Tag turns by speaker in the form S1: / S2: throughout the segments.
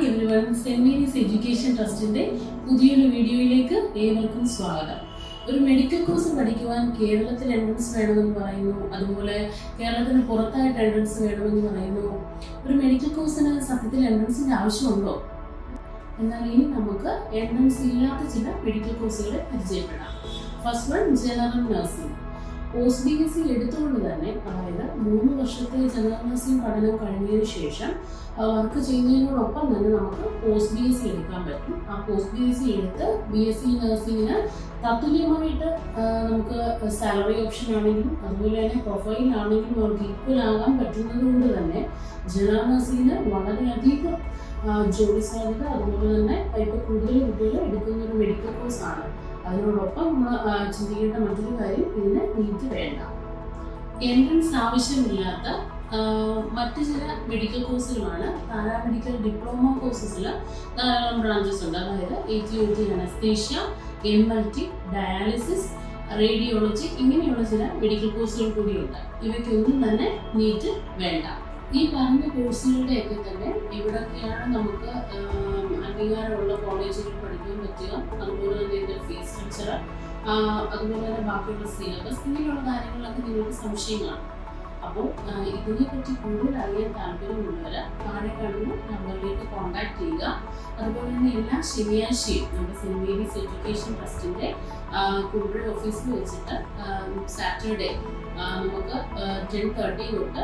S1: Hi everyone, saint education ട്രസ്റ്റിന്റെ പുതിയൊരു വീഡിയോയിലേക്ക് ഏവർക്കും സ്വാഗതം. ഒരു മെഡിക്കൽ കോഴ്സ് പഠിക്കുവാൻ കേരളത്തിൽ എൻട്രൻസ് വേണമെന്ന് പറയുന്നു, അതുപോലെ കേരളത്തിന് പുറത്തായിട്ട് എൻട്രൻസ് വേണമെന്ന് പറയുന്നു. ഒരു മെഡിക്കൽ കോഴ്സിന് സത്യത്തിൽ എൻട്രൻസിന്റെ ആവശ്യമുണ്ടോ? എന്നാൽ ഇനി നമുക്ക് എൻട്രൻസ് ഇല്ലാത്ത ചില മെഡിക്കൽ കോഴ്സുകളെ പരിചയപ്പെടാം. First one, general nursing. Post BSc എടുത്തുകൊണ്ട് തന്നെ, അതായത് 3 വർഷത്തെ ജനറൽ നഴ്സിംഗ് പഠനം കഴിഞ്ഞതിന് ശേഷം വർക്ക് ചെയ്യുന്നതിനോടൊപ്പം തന്നെ നമുക്ക് പോസ്റ്റ് BSc എടുക്കാൻ പറ്റും. ആ പോസ്റ്റ് BSc എടുത്ത് BSc നഴ്സിംഗിന് തത്തുല്യമായിട്ട് നമുക്ക് സാലറി ഓപ്ഷൻ ആണെങ്കിലും അതുപോലെ തന്നെ പ്രൊഫൈലാണെങ്കിലും അവർക്ക് ഈക്വൽ ആകാൻ പറ്റുന്നത് കൊണ്ട് തന്നെ ജനറൽ നഴ്സിംഗിന് വളരെയധികം ജോലി സാധ്യത, അതുപോലെ തന്നെ ഇപ്പോൾ കൂടുതൽ കുട്ടികൾ എടുക്കുന്ന ഒരു മെഡിക്കൽ കോഴ്സാണ്. അതിനോടൊപ്പം നമ്മൾ ചിന്തിക്കേണ്ട മറ്റൊരു കാര്യം, ഇതിന് നീറ്റ് വേണ്ട. എൻട്രൻസ് ആവശ്യമില്ലാത്ത മറ്റ് ചില മെഡിക്കൽ കോഴ്സുകളാണ് പാരാമെഡിക്കൽ ഡിപ്ലോമ കോഴ്സസിൽ ധാരാളം ബ്രാഞ്ചസ് ഉണ്ട്. അതായത് AT anaesthesia, MLT, dialysis, radiology, ഇങ്ങനെയുള്ള ചില മെഡിക്കൽ കോഴ്സുകൾ കൂടിയുണ്ട്. ഇവയ്ക്കൊന്നും തന്നെ നീറ്റ് വേണ്ട. ഈ പറഞ്ഞ കോഴ്സുകളുടെയൊക്കെ തന്നെ ഇവിടൊക്കെയാണ് നമുക്ക് അംഗീകാരമുള്ള കോളേജുകൾ പഠിക്കാൻ പറ്റുക, അതുപോലെ തന്നെ ഇതിൻ്റെ ഫീസ് സ്ട്രക്ചർ, അതുപോലെ തന്നെ ബാക്കിയുള്ള സിലബസ്, ഇങ്ങനെയുള്ള കാര്യങ്ങളിലൊക്കെ നിങ്ങൾക്ക് സംശയം കാണും. അപ്പോൾ ഇതിനെപ്പറ്റി കൂടുതൽ അറിയാൻ താല്പര്യമുള്ളവർ താഴെ കാണുന്ന നമ്പറിലേക്ക് കോൺടാക്ട് ചെയ്യുക. അതുപോലെ തന്നെ എല്ലാ ശനിയാഴ്ചയും നമ്മുടെ സെന്റ് എഡ്യൂക്കേഷൻ ട്രസ്റ്റിൻ്റെ കുമ്പഴ ഓഫീസിൽ വെച്ചിട്ട് സാറ്റർഡേ നമുക്ക് 10:30 തൊട്ട്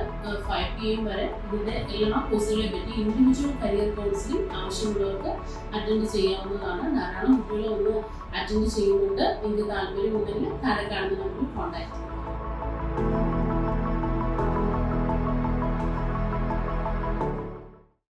S1: 5 PM വരെ ഇതിൻ്റെ എല്ലാ കോഴ്സുകളെ പറ്റി ഇൻഡിവിജ്വൽ കരിയർ കൗൺസിലിംഗ് ആവശ്യമുള്ളവർക്ക് അറ്റൻഡ് ചെയ്യാവുന്നതാണ്. ധാരാളം കുട്ടികൾ ഒന്ന് അറ്റൻഡ് ചെയ്യുന്നുണ്ട്. നിങ്ങൾക്ക് താല്പര്യമുണ്ടെങ്കിൽ താഴെ കാണുന്ന നമ്പറിൽ കോൺടാക്ട് ചെയ്യുക.